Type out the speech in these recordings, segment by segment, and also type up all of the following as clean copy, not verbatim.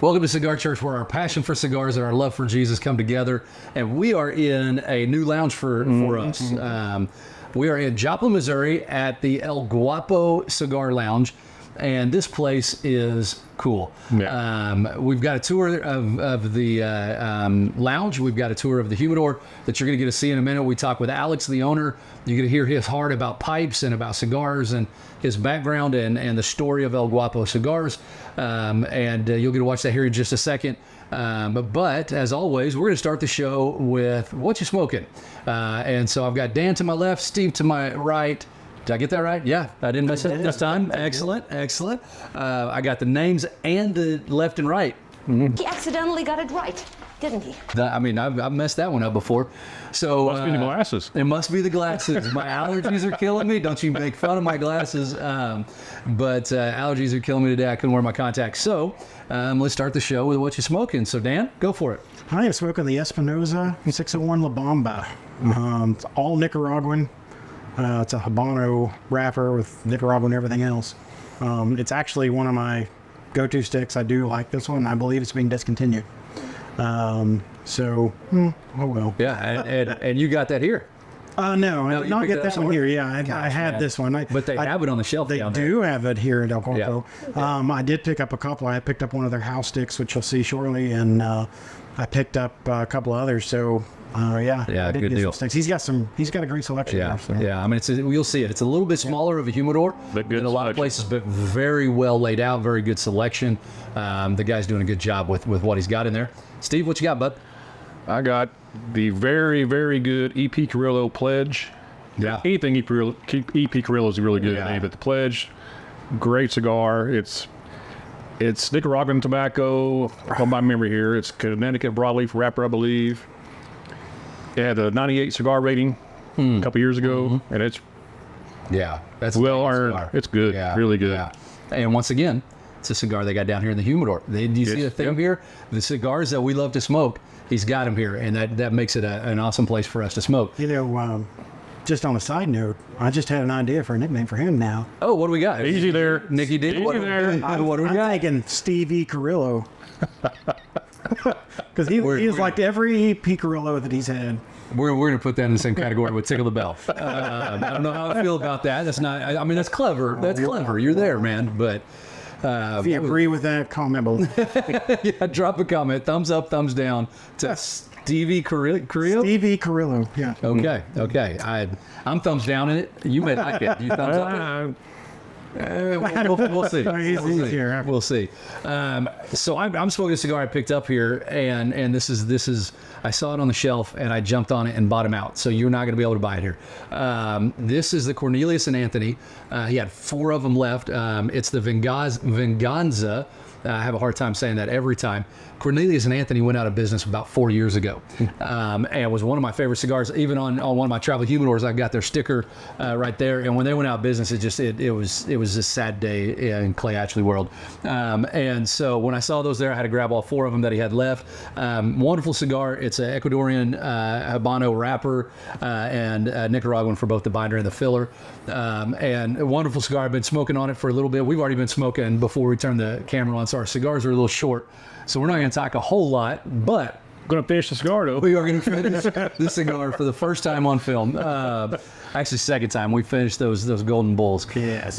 Welcome to Cigar Church, where our passion for cigars and our love for Jesus come together. And we are in a new lounge for us. We are in Joplin, Missouri at the El Guapo Cigar Lounge. And this place is cool. Yeah. We've got a tour of the lounge. We've got a tour of the humidor that you're going to get to see in a minute. We talk with Alex, the owner. You're going to hear his heart about pipes and about cigars and his background and the story of El Guapo Cigars. And you'll get to watch that here in just a second. But as always, we're going to start the show with What You Smoking? And so I've got Dan to my left, Steve to my right. Did I get that right? Yeah, I didn't mess it up this time. Excellent, excellent. I got the names and the left and right. He accidentally got it right, didn't he? I've messed that one up before. So must be the glasses. It must be the glasses. My allergies are killing me. Don't you make fun of my glasses. But allergies are killing me today. I couldn't wear my contacts. So let's start the show with What You Smoking. So Dan, go for it. I am smoking the Espinosa 601 La Bomba. It's all Nicaraguan. It's a Habano wrapper with Nicaraguan and everything else. It's actually one of my go-to sticks. I do like this one. I believe it's being discontinued. Oh well. Yeah, and you got that here. No, I did not get that one here. Yeah, I had this one. But they have it on the shelf down there. They do have it here in El Guapo. Yeah. I did pick up a couple. I picked up one of their house sticks, which you'll see shortly, and I picked up a couple of others. So yeah, good deal. He's got a great selection. Yeah, there, so. yeah. I mean, you'll see it. It's a little bit smaller of a humidor than a lot of places, but very well laid out. Very good selection. The guy's doing a good job with what he's got in there. Steve, what you got, bud? I got the very, very good EP Carrillo Pledge. Yeah. Anything EP Carrillo is really good. Yeah. But the Pledge, great cigar. It's Nicaraguan tobacco. From my memory here, it's Connecticut broadleaf wrapper, I believe. It had a 98 cigar rating a couple years ago, and it's that's well earned. Cigar. It's good, really good. Yeah. And once again, it's a cigar they got down here in the humidor. Do you see the thing here? The cigars that we love to smoke, he's got them here, and that makes it an awesome place for us to smoke. You know, just on a side note, I just had an idea for a nickname for him now. Oh, what do we got? Easy there, Nicky D. Easy there. What do we got? I'm thinking Stevie Carrillo. Because he's like every EP Carrillo that he's had. We're going to put that in the same category with Tickle the Bell. I don't know how I feel about that. That's not. I mean, that's clever. That's clever. You're there, man. But if you agree with that, comment below. Yeah, drop a comment. Thumbs up, thumbs down to Stevie Carrillo. Stevie Carrillo. Yeah. Okay. I'm thumbs down in it. You may like it. You thumbs up. We'll see. We'll see. So I'm smoking a cigar I picked up here, and this is I saw it on the shelf and I jumped on it and bought him out. So you're not going to be able to buy it here. This is the Cornelius and Anthony. He had 4 of them left. It's the Venganza. I have a hard time saying that every time. Cornelius and Anthony went out of business about 4 years ago, and it was one of my favorite cigars. Even on one of my travel humidors, I've got their sticker right there. And when they went out of business, it was a sad day in Clay Ashley world. And so when I saw those there, I had to grab all 4 of them that he had left. Wonderful cigar. It's an Ecuadorian Habano wrapper and Nicaraguan for both the binder and the filler. And a wonderful cigar. I've been smoking on it for a little bit. We've already been smoking before we turned the camera on, so our cigars are a little short. So we're not going to talk a whole lot, but going to finish the cigar though. We are going to finish this cigar for the first time on film. Actually, second time we finished those golden bulls. Yes.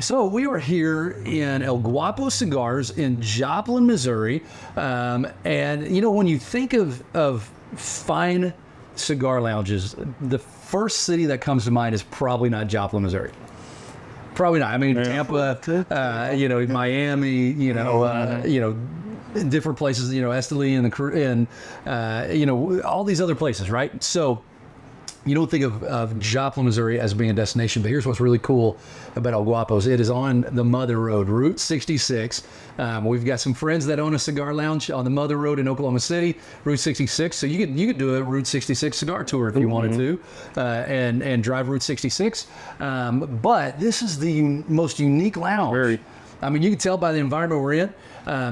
So we are here in El Guapo Cigars in Joplin, Missouri, and you know, when you think of fine cigar lounges, the first city that comes to mind is probably not Joplin, Missouri. Probably not. I mean, Tampa, Miami, different places, Esteli and all these other places, right? So you don't think of Joplin, Missouri as being a destination, but here's what's really cool about El Guapos. It is on the Mother Road, Route 66. We've got some friends that own a cigar lounge on the Mother Road in Oklahoma City, Route 66. So you could do a Route 66 cigar tour if you wanted to, and drive Route 66. But this is the most unique lounge. I mean, you can tell by the environment we're in.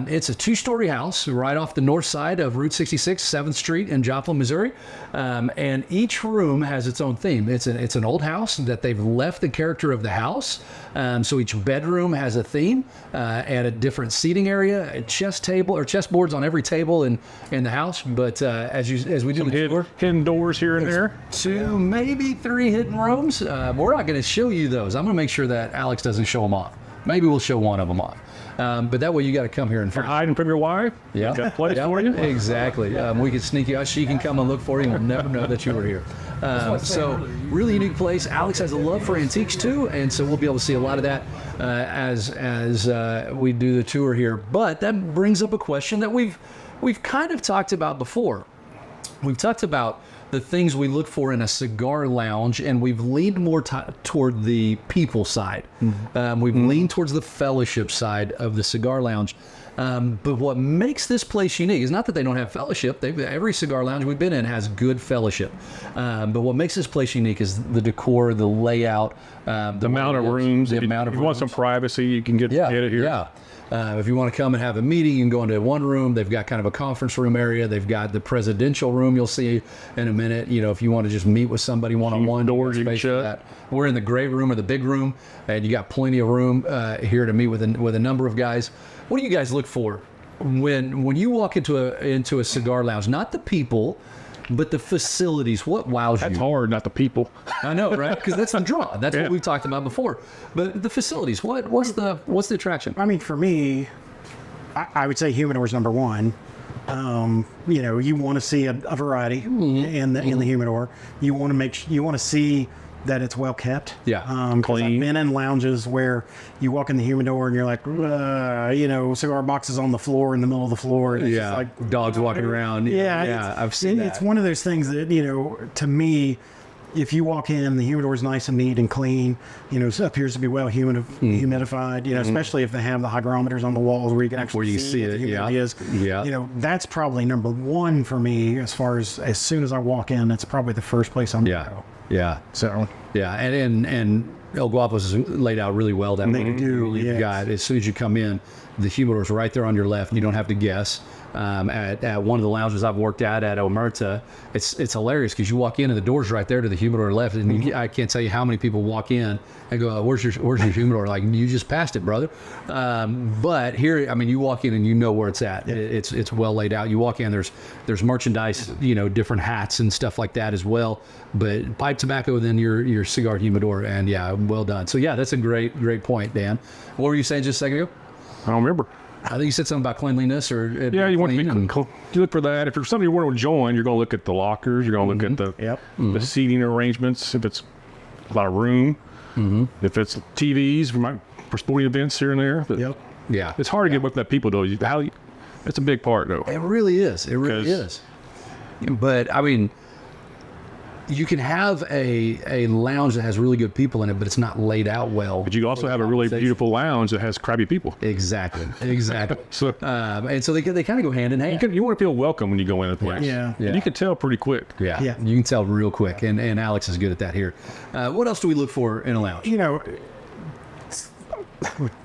It's a 2-story house right off the north side of Route 66, 7th Street in Joplin, Missouri. And each room has its own theme. It's an old house that they've left the character of the house. So each bedroom has a theme and a different seating area, a chess table or chessboards on every table in the house. But as we do the tour, hidden doors here and there. 2, maybe 3 hidden rooms. We're not going to show you those. I'm going to make sure that Alex doesn't show them off. Maybe we'll show one of them off. But that way you got to come here and You're hiding from your wife. Yeah. Got a place for you. Exactly. We can sneak you out. She can come and look for you. We'll never know that you were here. So really unique place. Alex has a love for antiques too, and so we'll be able to see a lot of that as we do the tour here. But that brings up a question that we've kind of talked about before. We've talked about the things we look for in a cigar lounge, and we've leaned more toward the people side. We've leaned towards the fellowship side of the cigar lounge. But what makes this place unique is not that they don't have fellowship. Every cigar lounge we've been in has good fellowship. But what makes this place unique is the decor, the layout, The amount of rooms. The amount of If you want some privacy, you can get it here. Yeah. If you want to come and have a meeting, you can go into one room. They've got kind of a conference room area. They've got the presidential room you'll see in a minute. You know, if you want to just meet with somebody one-on-one. Doors you can shut. We're in the gray room or the big room, and you got plenty of room here to meet with a number of guys. What do you guys look for when you walk into a cigar lounge? Not the people, but the facilities. What wows you? That's hard, not the people. I know, right? Because that's the draw. That's what we've talked about before. But the facilities, what's the attraction? I mean, for me, I would say humidor's number one. You know, you want to see a variety in the humidor. You want to see that it's well kept. Yeah. Clean. I've been in lounges where you walk in the humidor and you're like, you know, cigar boxes on the floor in the middle of the floor. And it's just like dogs walking around. Yeah, I've seen that. It's one of those things that, you know, to me, if you walk in, the humidor is nice and neat and clean. You know, it appears to be well humidified. You know, especially if they have the hygrometers on the walls where you can actually see what the humidity is. Yeah. You know, that's probably number one for me as far as soon as I walk in, that's probably the first place I'm going to go. Yeah. So. Yeah, and El Guapos is laid out really well. That way. You've got, as soon as you come in, the humidor's right there on your left, and you don't have to guess. At one of the lounges I've worked at Omerta, it's hilarious because you walk in and the door's right there to the humidor left, and I can't tell you how many people walk in and go, "Where's your humidor?" Like, you just passed it, brother. But here, I mean, you walk in and you know where it's at. It's well laid out. You walk in, there's merchandise, you know, different hats and stuff like that as well. But pipe tobacco, then your cigar humidor, and well done. So that's a great point, Dan. What were you saying just a second ago? I don't remember. I think you said something about cleanliness or you want to be you look for that. If there's something you want to join, you're going to look at the lockers. You're going to look at the seating arrangements. If it's a lot of room, if it's TVs for sporting events here and there. But it's hard to get with that people though. It's a big part though. It really is. It really is. But I mean, you can have a lounge that has really good people in it, but it's not laid out well. But you also have a really beautiful lounge that has crappy people. Exactly. So, and so they kind of go hand in hand. You want to feel welcome when you go in a place. Yeah. And you can tell pretty quick. Yeah. You can tell real quick, and Alex is good at that here. What else do we look for in a lounge? You know,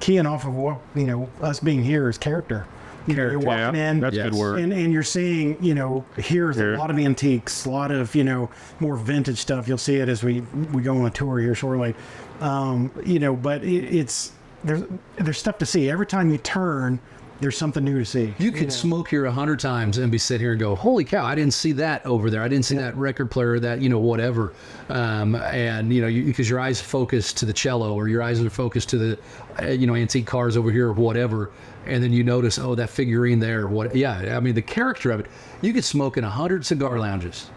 keying off of what, you know, us being here is character. You know, you're walking in, that's a good word. And you're seeing, you know, here's a lot of antiques, a lot of, you know, more vintage stuff. You'll see it as we go on a tour here shortly. You know, but there's stuff to see. Every time you turn, there's something new to see. You could smoke here 100 times and be sitting here and go, holy cow, I didn't see that over there. I didn't see that record player, that, you know, whatever. And, you know, because your eyes focus to the cello, or your eyes are focused to the, you know, antique cars over here or whatever. And then you notice, oh, that figurine there. I mean, the character of it. You could smoke in 100 cigar lounges,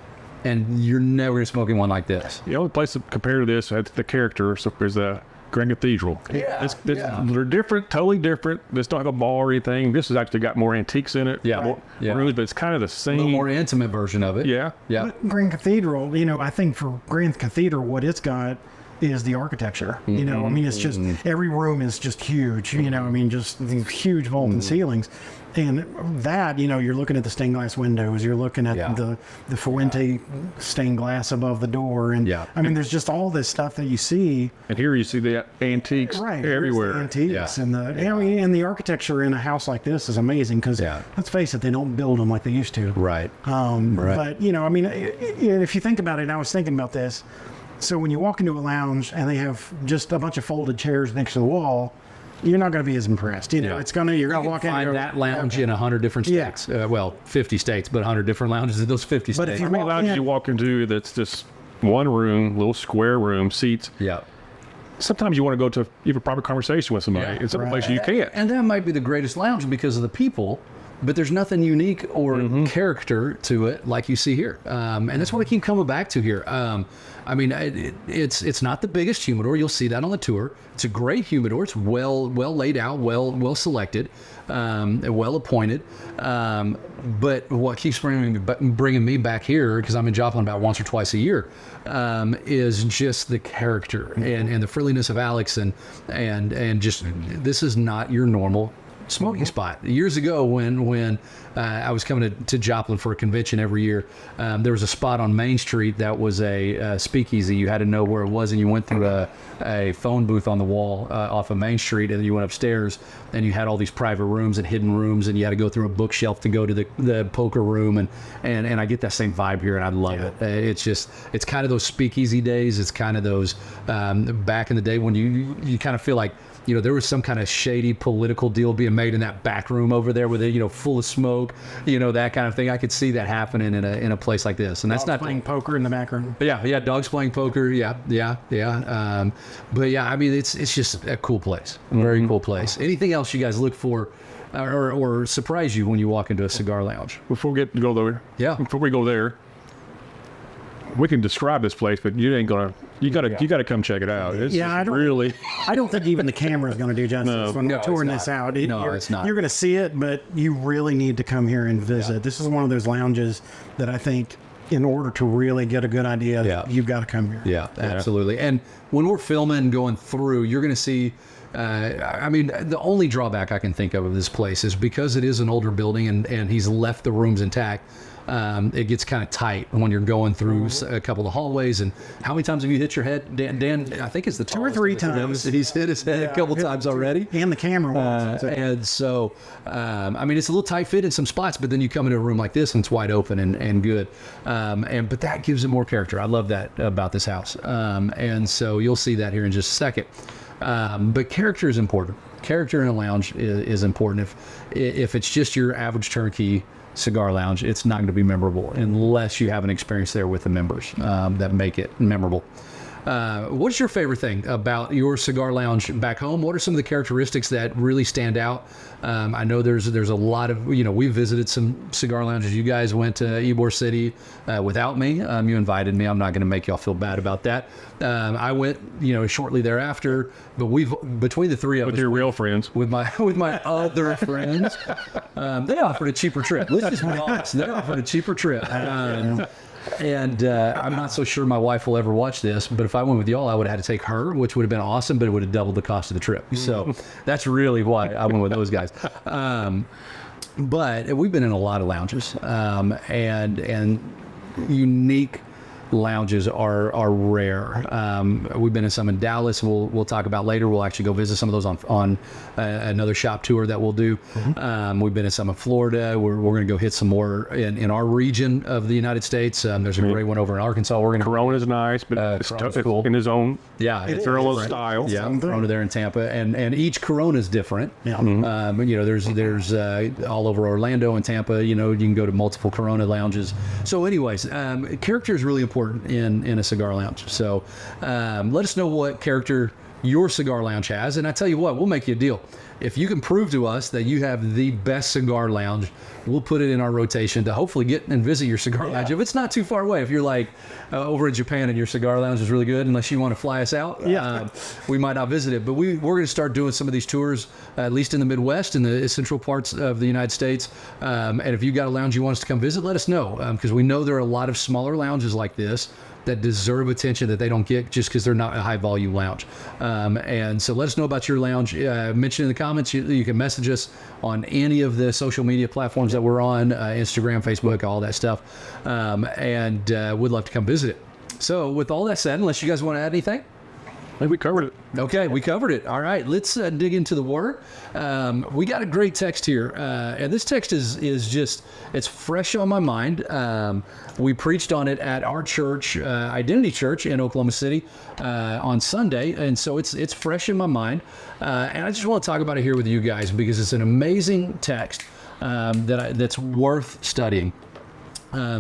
and you're never going to smoke in one like this. The only place to compare to this, the character, is the Grand Cathedral. They're different, totally different. This don't have a bar or anything. This has actually got more antiques in it. More rooms, but it's kind of the same. A little more intimate version of it. Yeah. But Grand Cathedral, you know, I think for Grand Cathedral, what it's got is the architecture. You know, I mean, it's just every room is just huge. You know, I mean, just these huge vaulted ceilings, and that, you know, you're looking at the stained glass windows, you're looking at the Fuente stained glass above the door, and I mean, there's just all this stuff that you see. And here you see the antiques everywhere. The antiques and I mean, and the architecture in a house like this is amazing because let's face it, they don't build them like they used to. Right. But you know, I mean, if you think about it, and I was thinking about this. So when you walk into a lounge and they have just a bunch of folded chairs next to the wall, you're not going to be as impressed. You know, you're going to walk in and find that lounge in 100 different states. Well, 50 states, but 100 different lounges in those 50 states. But if How many lounges you walk into that's just one room, little square room, seats. Yeah. Sometimes you want to go to even a private conversation with somebody. It's a place you can't. And that might be the greatest lounge because of the people, but there's nothing unique or character to it like you see here. And that's what I keep coming back to here. I mean, it's not the biggest humidor. You'll see that on the tour. It's a great humidor. It's well laid out, well selected, well appointed. But what keeps bringing me back here, because I'm in Joplin about once or twice a year, is just the character and the friendliness of Alex and just, this is not your normal smoking spot. Years ago when I was coming to Joplin for a convention every year, there was a spot on Main Street that was a speakeasy. You had to know where it was, and you went through a phone booth on the wall off of Main Street, and then you went upstairs and you had all these private rooms and hidden rooms, and you had to go through a bookshelf to go to the poker room, and I get that same vibe here, and I love it. It's kind of those speakeasy days. It's kind of those back in the day when you kind of feel like, you know, there was some kind of shady political deal being made in that back room over there with it, you know, full of smoke, you know, that kind of thing. I could see that happening in a place like this, and that's not playing poker in the back room. Yeah, dogs playing poker. Yeah. But yeah, I mean, it's just a cool place, a very cool place. Anything else you guys look for, or surprise you when you walk into a cigar lounge? Before we go there, we can describe this place, but you ain't gonna. You gotta come check it out. It's I don't think even the camera is going to do justice when we're touring this out. It's not. You're going to see it, but you really need to come here and visit. Yeah. This is one of those lounges that I think, in order to really get a good idea, you've got to come here. Yeah, absolutely. And when we're filming, going through, you're going to see. I mean, the only drawback I can think of this place is because it is an older building and he's left the rooms intact. It gets kind of tight when you're going through a couple of hallways. And how many times have you hit your head? Dan, I think it's the 2 or 3 times. He's hit his head a couple times already. And the camera once. And so, I mean, it's a little tight fit in some spots, but then you come into a room like this and it's wide open and good. But that gives it more character. I love that about this house. And so you'll see that here in just a second. But character is important. Character in a lounge is important. If it's just your average turnkey cigar lounge, it's not going to be memorable unless you have an experience there with the members that make it memorable. What's your favorite thing about your cigar lounge back home? What are some of the characteristics that really stand out? I know there's a lot of, you know, we visited some cigar lounges. You guys went to Ybor City without me. You invited me. I'm not going to make y'all feel bad about that. I went, you know, shortly thereafter, but between the three of us, with your real friends, with my other friends, they offered a cheaper trip. Let's just be honest. They offered a cheaper trip. And I'm not so sure my wife will ever watch this, but if I went with y'all, I would have had to take her, which would have been awesome, but it would have doubled the cost of the trip. So that's really why I went with those guys. But we've been in a lot of lounges, and unique lounges are rare. We've been in some in Dallas. We'll talk about later. We'll actually go visit some of those on another shop tour that we'll do. We've been in some in Florida. We're going to go hit some more in our region of the United States. There's a great one over in Arkansas. We're going to Corona's nice, but it's cool in his own it's their own style. Yeah, Corona there in Tampa, and each Corona is different. Yeah. You know, there's all over Orlando and Tampa. You know, you can go to multiple Corona lounges. So, anyways, character is really important in a cigar lounge. So, let us know what character your cigar lounge has, and I tell you what, we'll make you a deal. if you can prove to us that you have the best cigar lounge, we'll put it in our rotation to hopefully get and visit your cigar lounge. If it's not too far away, if you're like over in Japan and your cigar lounge is really good, unless you want to fly us out, we might not visit it. But we're going to start doing some of these tours, at least in the Midwest, in the central parts of the United States. And if you got a lounge you want us to come visit, let us know, because we know there are a lot of smaller lounges like this that deserve attention that they don't get just because they're not a high volume lounge. And so let us know about your lounge. Mention in the comments. You can message us on any of the social media platforms that we're on, Instagram, Facebook, all that stuff. And we'd love to come visit it. So with all that said, unless you guys want to add anything? I think we covered it. Okay, we covered it. All right, let's dig into the word. We got a great text here, and this text is just, it's fresh on my mind. We preached on it at our church, Identity Church in Oklahoma City, on Sunday, and so it's fresh in my mind. And I just want to talk about it here with you guys because it's an amazing text that's worth studying.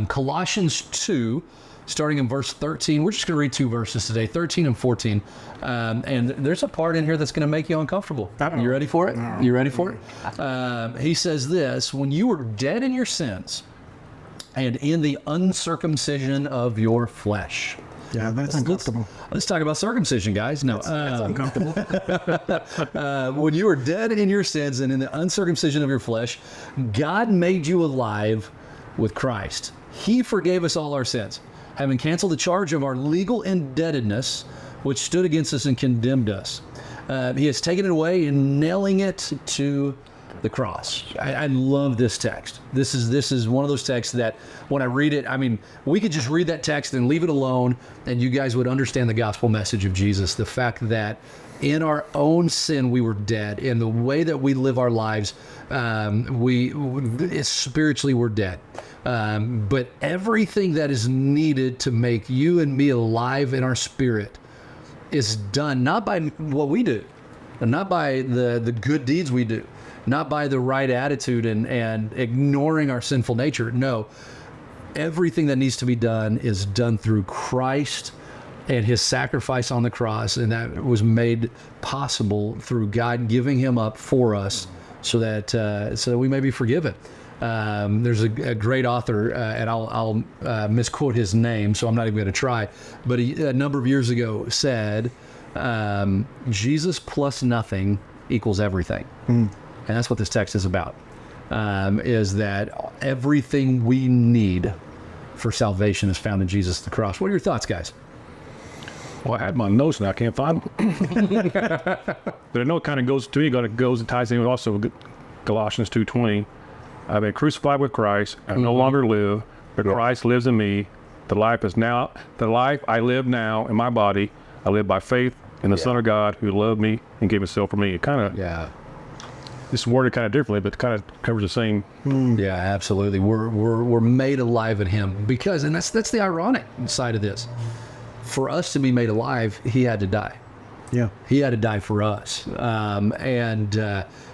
Colossians 2. Starting in verse 13, we're just going to read 2 verses today, 13 and 14. And there's a part in here that's going to make you uncomfortable. You ready for it? You ready for it? He says this, when you were dead in your sins and in the uncircumcision of your flesh. Yeah, that's uncomfortable. Let's talk about circumcision, guys. No, that's uncomfortable. when you were dead in your sins and in the uncircumcision of your flesh, God made you alive with Christ. He forgave us all our sins, having canceled the charge of our legal indebtedness, which stood against us and condemned us. He has taken it away and nailing it to the cross. I love this text. This is one of those texts that when I read it, I mean, we could just read that text and leave it alone, and you guys would understand the gospel message of Jesus. The fact that in our own sin we were dead. In the way that we live our lives, spiritually we're dead. But everything that is needed to make you and me alive in our spirit is done not by what we do, and not by the good deeds we do, not by the right attitude and ignoring our sinful nature. No, everything that needs to be done is done through Christ and his sacrifice on the cross, and that was made possible through God giving him up for us so that we may be forgiven. There's a great author, and I'll misquote his name, so I'm not even going to try, but he, a number of years ago, said, Jesus plus nothing equals everything. And that's what this text is about, is that everything we need for salvation is found in Jesus the cross. What are your thoughts, guys? Well, I had my notes and I can't find them. But I know it kind of goes to me, goes and ties in with also Colossians 2:20. I've been crucified with Christ. I no longer live, but Christ lives in me. The life I live now in my body, I live by faith in the Son of God who loved me and gave himself for me. It kind of, it's worded kind of differently, but it kind of covers the same. Yeah, absolutely. We're made alive in him because, and that's the ironic side of this. For us to be made alive, he had to die. Yeah, he had to die for us, and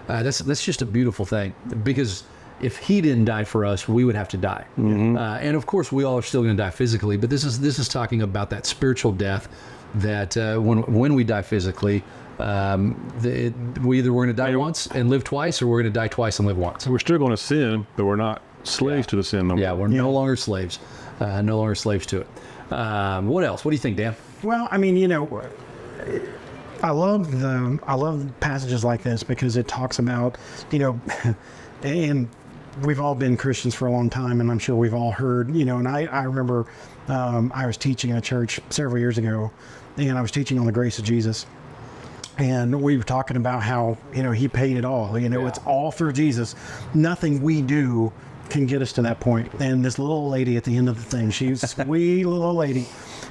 that's just a beautiful thing, because if he didn't die for us, we would have to die. And of course, we all are still going to die physically, but this is talking about that spiritual death that when we die physically, we either we're going to die once and live twice, or we're going to die twice and live once. So we're still going to sin, but we're not slaves to the sin no more. Yeah, we're no longer slaves, to it. What else? What do you think, Dan? Well, I mean, I love passages like this because it talks about, and we've all been Christians for a long time, and I'm sure we've all heard, and I remember I was teaching in a church several years ago, and I was teaching on the grace of Jesus. And we were talking about how, he paid it all. It's all through Jesus. Nothing we do can get us to that point. And this little lady at the end of the thing, she was a sweet little lady,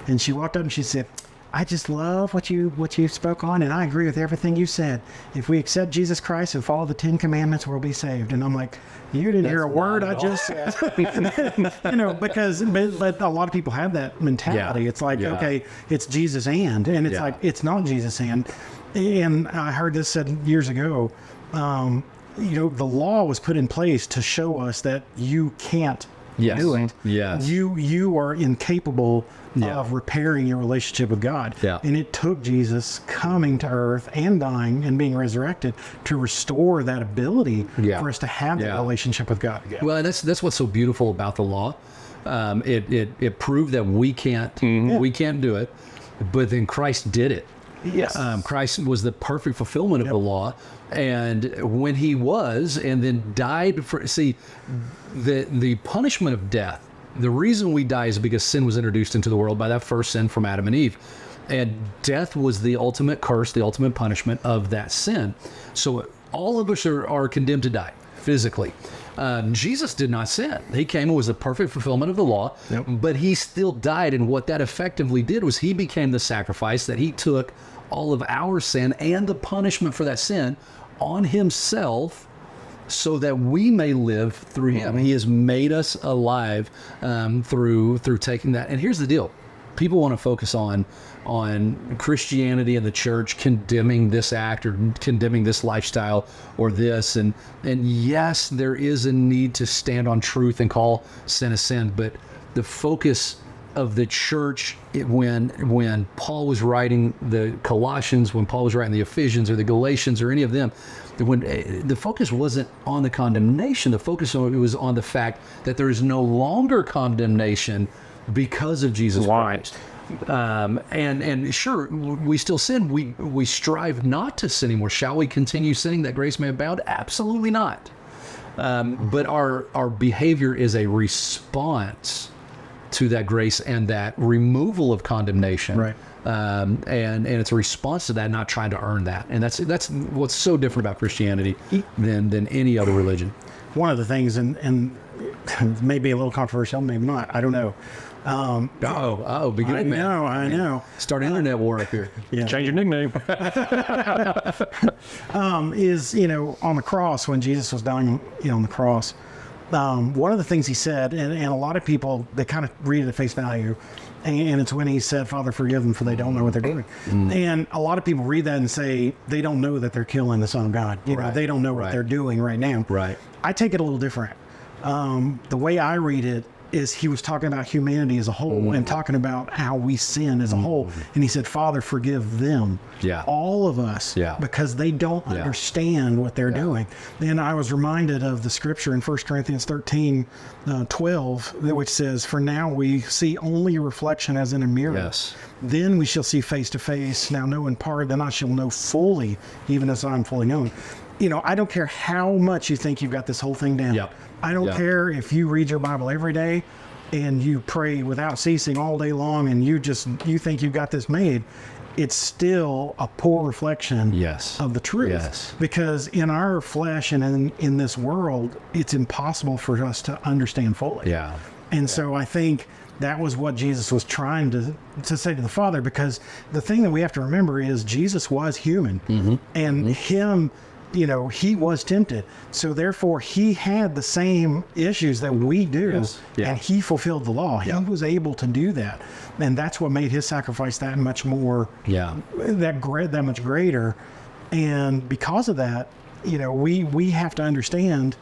and she walked up and she said, I just love what you spoke on, and I agree with everything you said. If we accept Jesus Christ and follow the 10 Commandments, we'll be saved. And I'm like, you didn't hear a word I just said. Because but a lot of people have that mentality. It's like, okay, it's Jesus and it's like, it's not Jesus and I heard this said years ago, the law was put in place to show us that you can't Yes. do it, Yes. you are incapable of repairing your relationship with God. Yeah. And it took Jesus coming to earth and dying and being resurrected to restore that ability for us to have that relationship with God again. Well, that's what's so beautiful about the law. It proved that we can't do it, but then Christ did it. Yes. Christ was the perfect fulfillment of the law, and when he was, and then died for, the punishment of death, the reason we die is because sin was introduced into the world by that first sin from Adam and Eve, and death was the ultimate curse, the ultimate punishment of that sin. So all of us are condemned to die physically. Jesus did not sin. He came and was the perfect fulfillment of the law, but he still died. And what that effectively did was he became the sacrifice, that he took all of our sin and the punishment for that sin on himself so that we may live through him. He has made us alive through taking that. And here's the deal. People want to focus on Christianity and the church condemning this act or condemning this lifestyle or this, and yes, there is a need to stand on truth and call sin a sin, but the focus of the church, when Paul was writing the Colossians, when Paul was writing the Ephesians or the Galatians or any of them, when the focus wasn't on the condemnation, the focus was on the fact that there is no longer condemnation because of Jesus Christ. And sure, we still sin. We strive not to sin anymore. Shall we continue sinning that grace may abound? Absolutely not. But our behavior is a response to that grace and that removal of condemnation. Right. And it's a response to that, not trying to earn that. And that's what's so different about Christianity than any other religion. One of the things, and maybe a little controversial, maybe not, I don't know. Be good, man. I know. Start an internet war up here. Yeah. Change your nickname. Is, on the cross, when Jesus was dying on the cross, one of the things he said, and a lot of people, they kind of read it at face value, and it's when he said, Father, forgive them, for they don't know what they're doing. And a lot of people read that and say, they don't know that they're killing the Son of God. They don't know what they're doing right now. Right. I take it a little different. The way I read it is he was talking about humanity as a whole and talking about how we sin as a whole. And he said, Father, forgive them, all of us, because they don't understand what they're doing. Then I was reminded of the scripture in 1 Corinthians 13:12, which says, for now we see only a reflection as in a mirror. Yes. Then we shall see face to face. Now know in part, then I shall know fully, even as I'm fully known. I don't care how much you think you've got this whole thing down. I don't care if you read your Bible every day and you pray without ceasing all day long and you think you've got this made. It's still a poor reflection of the truth. Yes. Because in our flesh and in this world, it's impossible for us to understand fully. And so I think that was what Jesus was trying to say to the Father, because the thing that we have to remember is Jesus was human, and him, he was tempted. So therefore he had the same issues that we do, and he fulfilled the law. He was able to do that. And that's what made his sacrifice that much more, that much greater. And because of that, we have to understand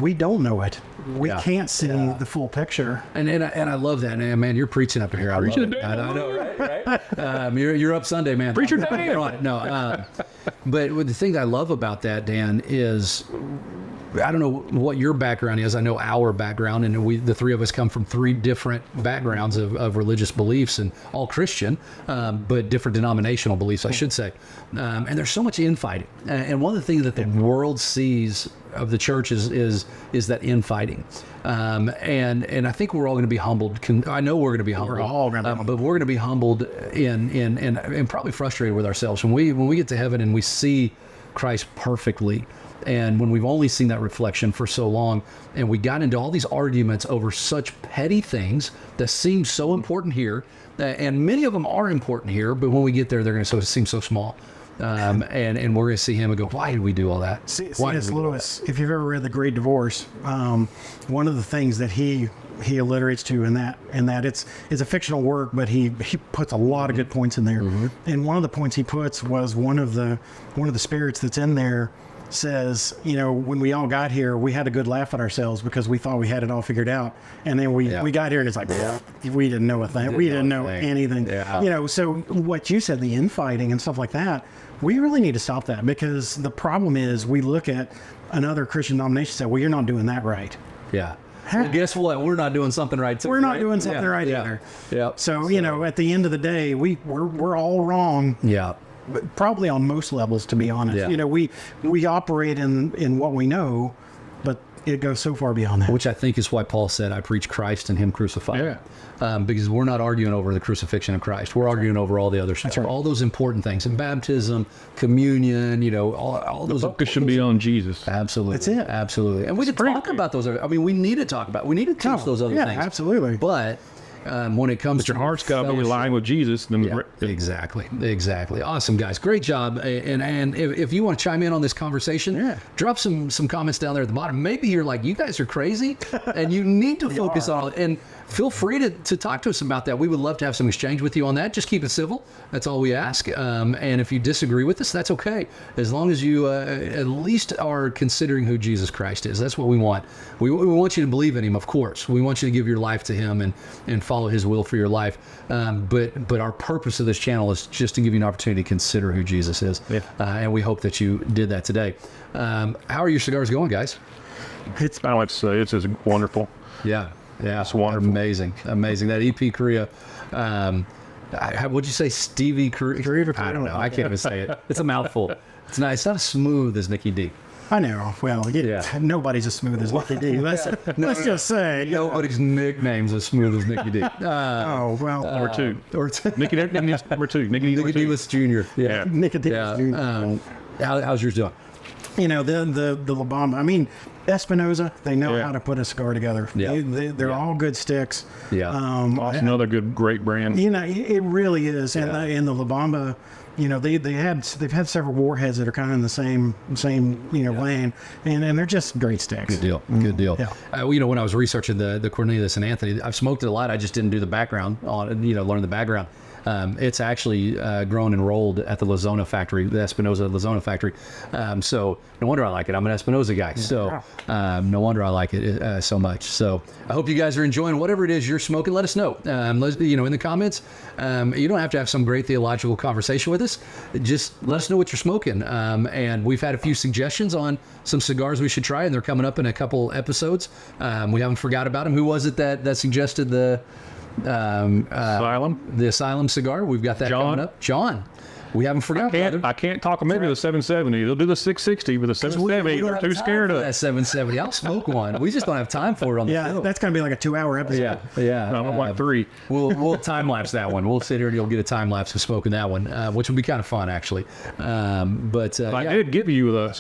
we don't know it. We can't see the full picture. And I love that. And man, you're preaching up here. I love it. I know, right? You're up Sunday, man. Preacher day. No, but the thing that I love about that, Dan, is I don't know what your background is. I know our background, and the three of us come from three different backgrounds of religious beliefs, and all Christian, but different denominational beliefs, I should say. And there's so much infighting. And one of the things that the world sees of the church is that infighting. And I think we're all going to be humbled. I know we're going to be humbled. We're all going to be humbled. But we're going to be humbled and probably frustrated with ourselves when we get to heaven and we see Christ perfectly. And when we've only seen that reflection for so long, and we got into all these arguments over such petty things that seem so important here, and many of them are important here, but when we get there, they're going to seem so small. And we're going to see him and go, why did we do all that? C.S. Lewis, if you've ever read The Great Divorce, one of the things that he alliterates to in that it's a fictional work, but he puts a lot of good points in there. And one of the points he puts was one of the spirits that's in there says, you know, when we all got here, we had a good laugh at ourselves because we thought we had it all figured out. And then we got here and it's like, we didn't know a thing. We didn't know anything. Yeah. You know, so what you said, the infighting and stuff like that, we really need to stop that, because the problem is we look at another Christian denomination and say, well, you're not doing that right. Yeah. Well, guess what? We're not doing something right too. We're not doing something right either. Yeah. So, you know, at the end of the day, we're all wrong. Yeah. Probably on most levels, to be honest. Yeah. You know, we operate in what we know, but it goes so far beyond that. Which I think is why Paul said, I preach Christ and him crucified. Yeah. Because we're not arguing over the crucifixion of Christ. We're arguing over all the other stuff. Right. All those important things. And baptism, communion, you know, all those. The focus should be on Jesus. Absolutely. That's it. Absolutely. And we can talk about those. I mean, we need to talk about, we need to teach those other things. Yeah, absolutely. But when it comes to Your heart's got to be fellowship- aligned with Jesus. Then Yeah, exactly. Awesome, guys. Great job. And if you want to chime in on this conversation, drop some comments down there at the bottom. Maybe you're like, you guys are crazy, and you need to focus on it. And feel free to talk to us about that. We would love to have some exchange with you on that. Just keep it civil. That's all we ask. And if you disagree with us, that's okay. As long as you at least are considering who Jesus Christ is. That's what we want. We want you to believe in him, of course. We want you to give your life to him and follow his will for your life. But our purpose of this channel is just to give you an opportunity to consider who Jesus is. Yeah. And we hope that you did that today. How are your cigars going, guys? I like to say it's just wonderful. Yeah. It's wonderful. Amazing. That EP Korea. What'd you say? Stevie Korea? I don't know. I can't even say it. It's a mouthful. It's not. It's not as smooth as Nicky D. I know. Well, nobody's as smooth as Nicky D. Let's just say. Nobody's nickname's as smooth as Nicky D. Oh, well. Number two. Or Nicky number two. Nicky D was junior. Yeah. Nicky D. How's yours doing? You know, the La Bomba. I mean, Espinosa, they know how to put a cigar together. Yeah. They're all good sticks. Yeah. Also another great brand. You know, it really is. And the La Bomba, you know, they've had several warheads that are kind of in the same lane, and they're just great sticks. Good deal. Good deal. Yeah. Well, you know, when I was researching the Cornelius and Anthony, I've smoked it a lot. I just didn't do the background on it, learn the background. It's actually grown and rolled at the Lozona factory, the Espinosa Lozona factory. So no wonder I like it. I'm an Espinosa guy. So no wonder I like it so much. So I hope you guys are enjoying whatever it is you're smoking. Let us know. In the comments. You don't have to have some great theological conversation with us. Just let us know what you're smoking. And we've had a few suggestions on some cigars we should try, and they're coming up in a couple episodes. We haven't forgot about them. Who was it that suggested the Asylum? The Asylum cigar? We've got that coming up. John. We haven't forgotten. I can't talk them into the 770. They'll do the 660, but the 770, they're too scared of that 770. I'll smoke one. We just don't have time for it on the show. That's going to be like a 2-hour episode. Yeah. I don't like 3. We'll time lapse that one. We'll sit here and you'll get a time lapse of smoking that one, which will be kind of fun actually. I did give you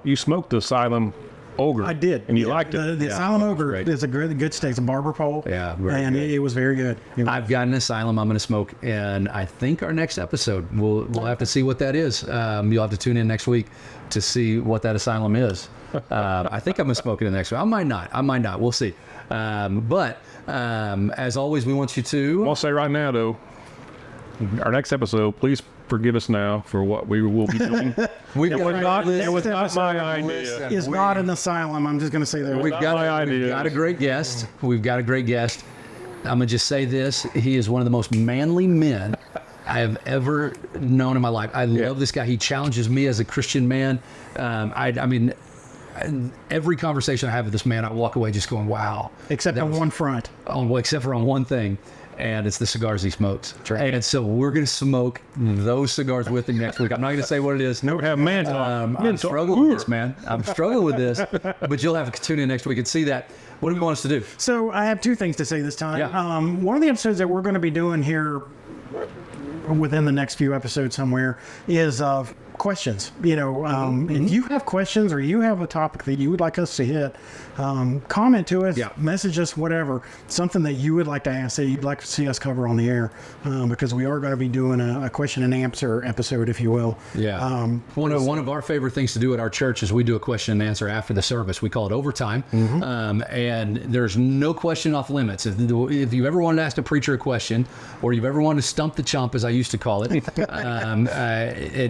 you smoked the Asylum Ogre. I did. And you liked it. The Asylum Ogre is a good steak. It's a barber pole. Yeah. And it was very good. I've got an Asylum I'm going to smoke, and I think our next episode, we'll have to see what that is. You'll have to tune in next week to see what that Asylum is. I think I'm going to smoke it in the next one. I might not. We'll see. But as always, we want you to... I'll say right now, though, our next episode, please forgive us now for what we will be doing. It was not my idea. It's not an asylum. I'm just going to say that. We've got a great guest. I'm going to just say this. He is one of the most manly men I have ever known in my life. I love this guy. He challenges me as a Christian man. I mean, every conversation I have with this man, I walk away just going, wow. Except for on one thing. And it's the cigars he smokes. Right. And so we're going to smoke those cigars with him next week. I'm not going to say what it is. I'm struggling with this, man. I'm struggling with this. But you'll have to tune in next week and see that. What do you want us to do? So I have 2 things to say this time. Yeah. One of the episodes that we're going to be doing here within the next few episodes somewhere is questions. If you have questions or you have a topic that you would like us to hit, comment to us, message us, whatever, something that you would like to ask that you'd like to see us cover on the air, because we are going to be doing a question and answer episode, if you will. One of our favorite things to do at our church is we do a question and answer after the service. We call it overtime. And there's no question off limits. If you've ever wanted to ask a preacher a question, or you've ever wanted to stump the chump, as I used to call it,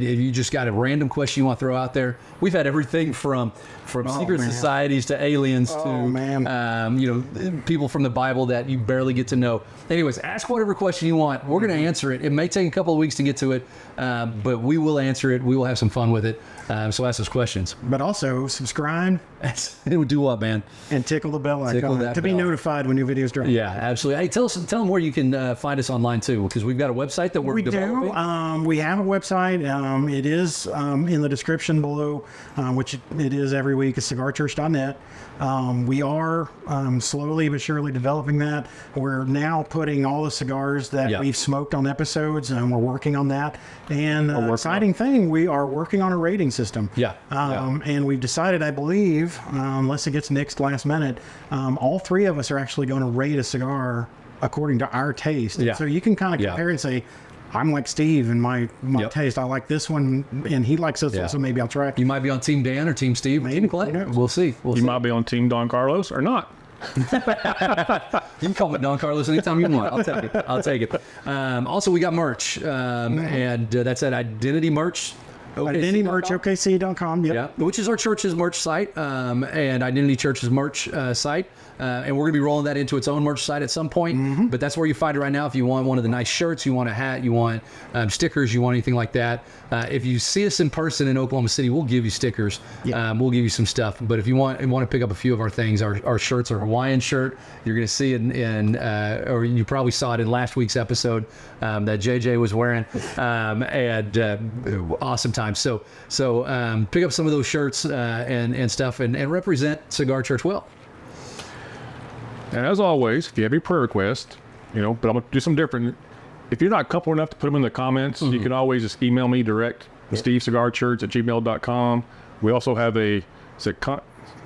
you just got got a random question you want to throw out there. We've had everything from secret man. societies to aliens to people from the Bible that you barely get to know. Anyways, ask whatever question you want. We're going to answer it. It may take a couple of weeks to get to it, but we will answer it. We will have some fun with it. So ask us questions. But also subscribe It would do what, man? and tickle the bell Tickle icon that to be bell. notified when new videos drop. Yeah, absolutely. Hey, tell them where you can find us online too, because we've got a website that we're We developing. do. We have a website. It is in the description below, which it is every week, is cigarchurch.net. We are slowly but surely developing that. We're now putting all the cigars that Yeah. we've smoked on episodes, and we're working on that. And exciting thing, we are working on a rating system. Yeah. And we've decided, I believe, unless it gets nixed last minute, all three of us are actually going to rate a cigar according to our taste. Yeah. So you can kind of Yeah. compare and say, I'm like Steve in my Yep. taste. I like this one, and he likes this Yeah. one, so maybe I'll try it. You might be on Team Dan or Team Steve. Maybe. Team Clay. Who knows? We'll see. You might be on Team Don Carlos or not. You can call me Don Carlos anytime you want. I'll take it. I'll take it. Also, we got merch, and that's at Identity Merch. Identity Merch, okcc.com. Yep. Yeah, which is our church's merch site, and Identity Church's merch site. And we're going to be rolling that into its own merch site at some point. But that's where you find it right now. If you want one of the nice shirts, you want a hat, you want stickers, you want anything like that. If you see us in person in Oklahoma City, we'll give you stickers. Yeah. We'll give you some stuff. But if you want to pick up a few of our things, our shirts, our Hawaiian shirt, you're going to see it or you probably saw it in last week's episode that JJ was wearing. And awesome time. So pick up some of those shirts and stuff and represent Cigar Church well. And as always, if you have any prayer requests, but I'm going to do something different. If you're not comfortable enough to put them in the comments, you can always just email me direct, stevecigarchurch@gmail.com. We also have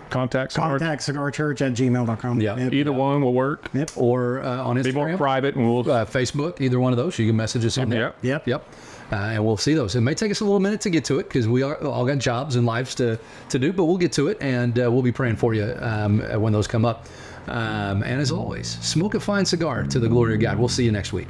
contact cigarchurch@gmail.com. Yeah. Yep. Either one will work. Or on Be more Instagram, private, and we'll Facebook, either one of those. You can message us on there. Yep. And we'll see those. It may take us a little minute to get to it because we all got jobs and lives to do, but we'll get to it, and we'll be praying for you when those come up. And as always, smoke a fine cigar to the glory of God. We'll see you next week.